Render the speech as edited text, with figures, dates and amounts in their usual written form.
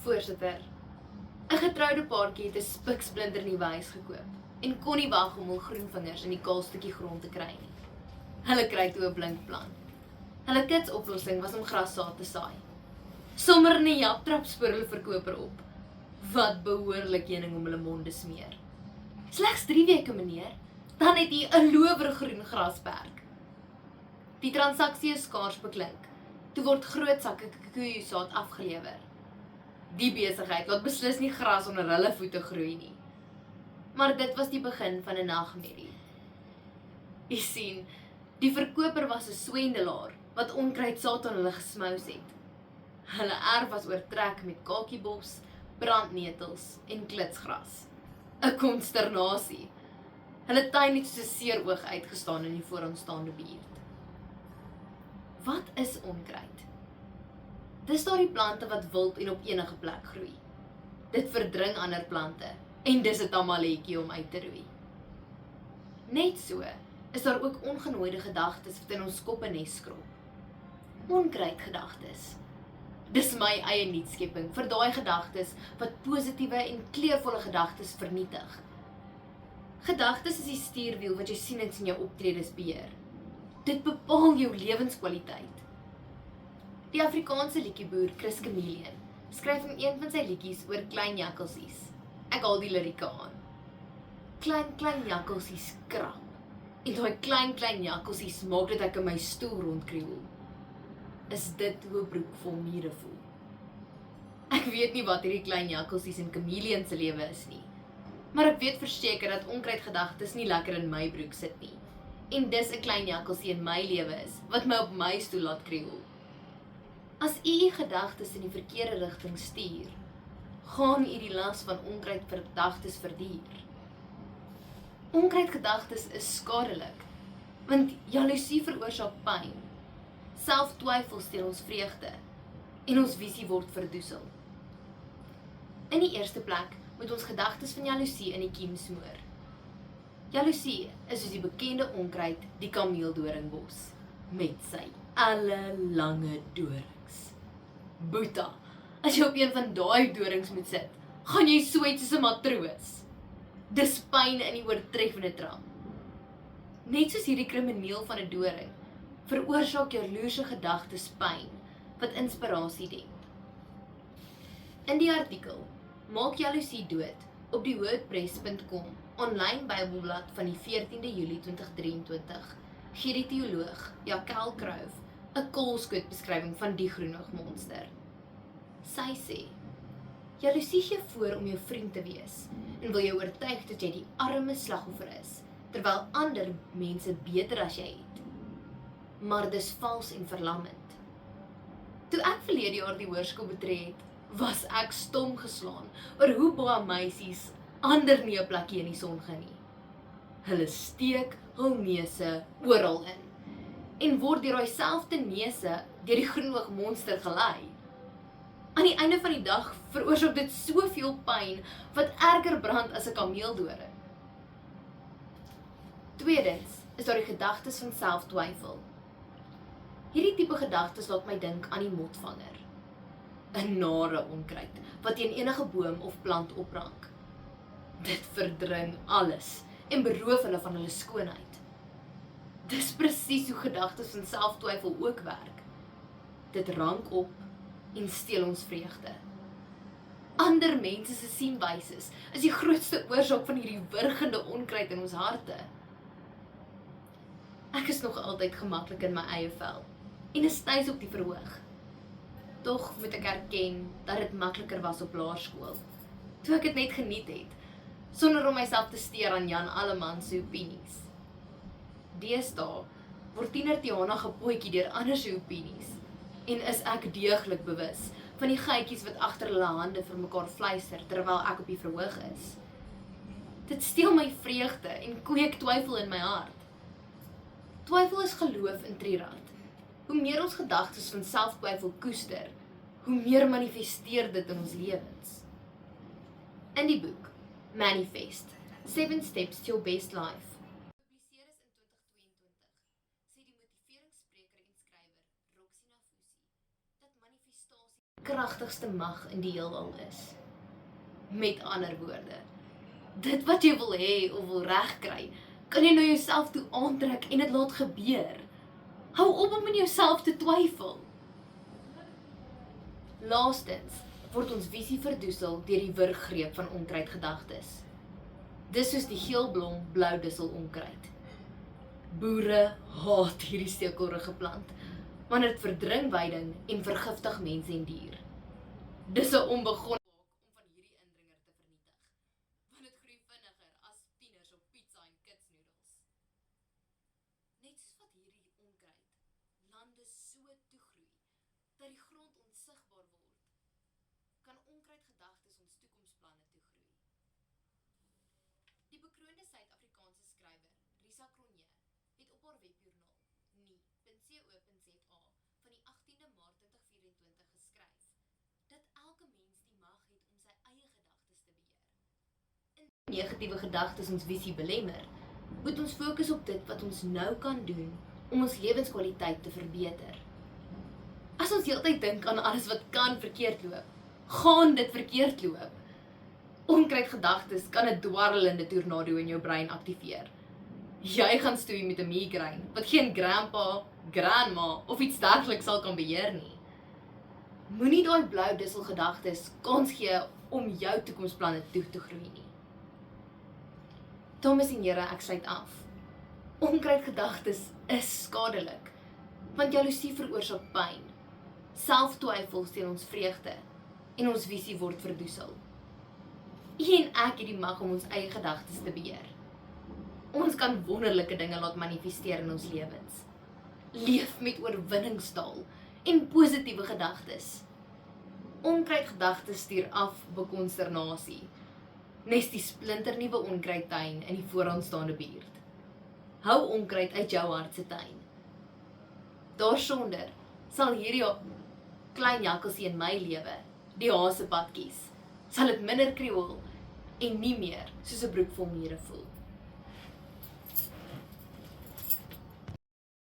Voorsitter, 'n getroude paartjie het 'n spiksblinder nuwe huis gekoop en kon nie wag om hul groenvingers in die kaal stukkie grond te kry nie. Hulle kry toe 'n blink plan. Hulle kitsoplossing was om grassaad te saai. Sommer in 'n japtrap spoor hulle verkoper op. Wat behoorlik heuning om hulle monde smeer. Slegs 3 weke, meneer, dan het hy 'n lowergroen grasperk. Die transaksie is skaars beklink. Toe word groot sakke kikoesaad afgelewer. Die besigheid laat beslis nie gras onder hulle voete groei nie. Maar dit was die begin van 'n nagmerrie. Jy sien, die verkoper was 'n swendelaar wat onkruidsaad aan hulle gesmous het. Hulle erf was oortrek met kakiebos, brandnetels en klitsgras. 'n Konsternasie. Hulle tuin het soos 'n seeroog uitgestaan in die vooraanstaande buurt. Wat is onkruid? Dis daardie plante wat wild en op enige plek groei. Dit verdring ander plante en dis 'n tamaletjie om uit te roei. Net so is daar ook ongenooide gedagtes wat in ons koppe nes skrob. Onkruidgedagtes. Dis my eie nuutskepping vir daai gedagtes wat positiewe en kleurvolle gedagtes vernietig. Gedagtes is die stuurwiel wat jou sienings en jou optredes beheer. Dit bepaal jou lewenskwaliteit. Die Afrikaanse liedjieboer Chris Chameleon skryf in een van sy liedjies oor klein jakkalsies. Ek haal die lirieke aan. Klein jakkalsies krap. En daai klein jakkalsies maak dat ek in my stoel rondkriewel. Is dit hoe 'n broek vol mure voel? Ek weet nie wat hierdie klein jakkalsies in Chameleon se lewe is nie. Maar ek weet verseker dat onkruidgedagtes nie lekker in my broek sit nie. En dis 'n klein jakkalsie in my lewe is wat my op my stoel laat kriewel. As u gedagtes in die verkeerde rigting stuur, gaan u die las van onkruidgedagtes verduur. Onkruidgedagtes is skadelik, want jaloesie veroorsaak pyn. Selftwyfel steel ons vreugde en ons visie word verdoesel. In die eerste plek moet ons gedagtes van jaloesie in die kiem smoor. Jaloesie is soos die bekende onkruid, die kameeldoringbos, met sy lange dorings. Boeta, as jy op een van daai dorings moet sit, gaan jy sweet soos 'n matroos. Dis pyn in die oortreffende trap. Net soos hierdie krimineel van 'n doring, veroorsaak jaloerse gedagtes pyn, wat inspirasie dien. In die artikel, Maak jaloesie dood, op die wordpress.com, online Bybelblad van die 14de Julie 2023, gee die teoloog Jakel Kruif 'n koolskoot beskrywing van die groenig monster. Sy sê, jaloesie gee voor om jou vriend te wees en wil jou oortuig dat jy die arme slagoffer is, terwyl ander mense beter as jy het. Maar dis vals en verlammend. Toe ek verlede jaar die hoërskool betree het, was ek stom geslaan oor hoe baie meisies ander nie 'n plekkie in die son geniet. Hulle steek hul neuse oral in en word deur daai selfde neuse deur die groenoog monster gelei. Aan die einde van die dag veroorsaak dit soveel pyn wat erger brand as 'n kameeldoring. Tweedens is daar die gedagtes van selftwyfel. Hierdie tipe gedagtes laat my dink aan die motvanger. 'n nare onkruid wat teen enige boom of plant oprank. Dit verdring alles en beroof hulle van hulle skoonheid. Dis presies hoe gedagtes van selftwyfel ook werk. Dit rank op en steel ons vreugde. Ander mense se sienwyses is die grootste oorsaak van hierdie wurgende onkruid in ons harte. Ek is nog altyd gemaklik in my eie vel en is tuis op die verhoog. Tog moet ek erken dat dit makliker was op laerskool, toe ek dit net geniet het, sonder om myself te steur aan Jan Alleman se opinies. Deesdae word tiener Tiana gepootjie deur ander se opinies, en is ek deeglik bewus van die geitjies wat agter hulle hande vir mekaar fluister terwyl ek op die verhoog is. Dit steel my vreugde en kweek twyfel in my hart. Twyfel is geloof in Trirat. Hoe meer ons gedagtes van selftwyfel koester, hoe meer manifesteer dit in ons lewens. In die boek Manifest, 7 Steps to Your Best Life, gepubliseer is in 2022, sê die motiveringsspreker en skrywer Roxie Nafousi dat manifestasie kragtigste mag in die heelal is. Met ander woorde, dit wat jy wil hê of wil regkry, kan jy nou jouself toe aantrek en dit laat gebeur. Hou op om in jouself te twyfel. Laastens word ons visie verdoesel deur die wurggreep van onkruidgedagtes. Dis soos die geelblom blou dussel onkruid. Boere haat hierdie stekelrige plant, want dit verdring weiding en vergiftig mense en dier. Dis 'n onbegonne om van hierdie indringer te vernietig, want dit groei vinniger as tieners op pizza en kitsnoedels. Net soos wat hierdie onkruid lande so toegroei, dat die grond onsigbaar word, kan onkruidgedagtes ons toekomsplanne toegroei. Die bekroonde Suid-Afrikaanse skrywer, Risa Cronje, het op haar webjoernaal, nie.co.za, van die 18de Maart 2024 geskryf, dat elke mens die mag het om sy eie gedagtes te beheer. In negatiewe gedagtes ons visie belemmer, moet ons fokus op dit wat ons nou kan doen om ons lewenskwaliteit te verbeter. As ons heeltyd dink aan alles wat kan verkeerd loop, gaan dit verkeerd loop. Onkruidgedagtes kan 'n dwarrelende tornado in jou brein aktiveer. Jy gaan stoei met 'n migraine wat geen grandpa, grandma of iets dergeliks sal kan beheer nie. Moenie daai blou dusselgedagtes kans gee om jou toekomsplanne toe te groei nie. Dames en here, ek sluit af. Onkruidgedagtes is skadelik, want jaloesie veroorsaak pyn. Selftwyfel steel ons vreugde en ons visie word verdoesel. U en ek het die mag om ons eie gedagtes te beheer. Ons kan wonderlike dinge laat manifesteer in ons lewens. Leef met oorwinningstaal en positiewe gedagtes. Onkruidgedagtes stuur af bekonsternasie. Nes die splinternuwe onkruidtuin in die vooraanstaande buurt. Hou onkruid uit jou hart se tuin. Daarsonder sal hierdie klein jakkalsie in my lewe die hasepad kies. Sal dit minder krioel en nie meer soos 'n broek vol mure voel.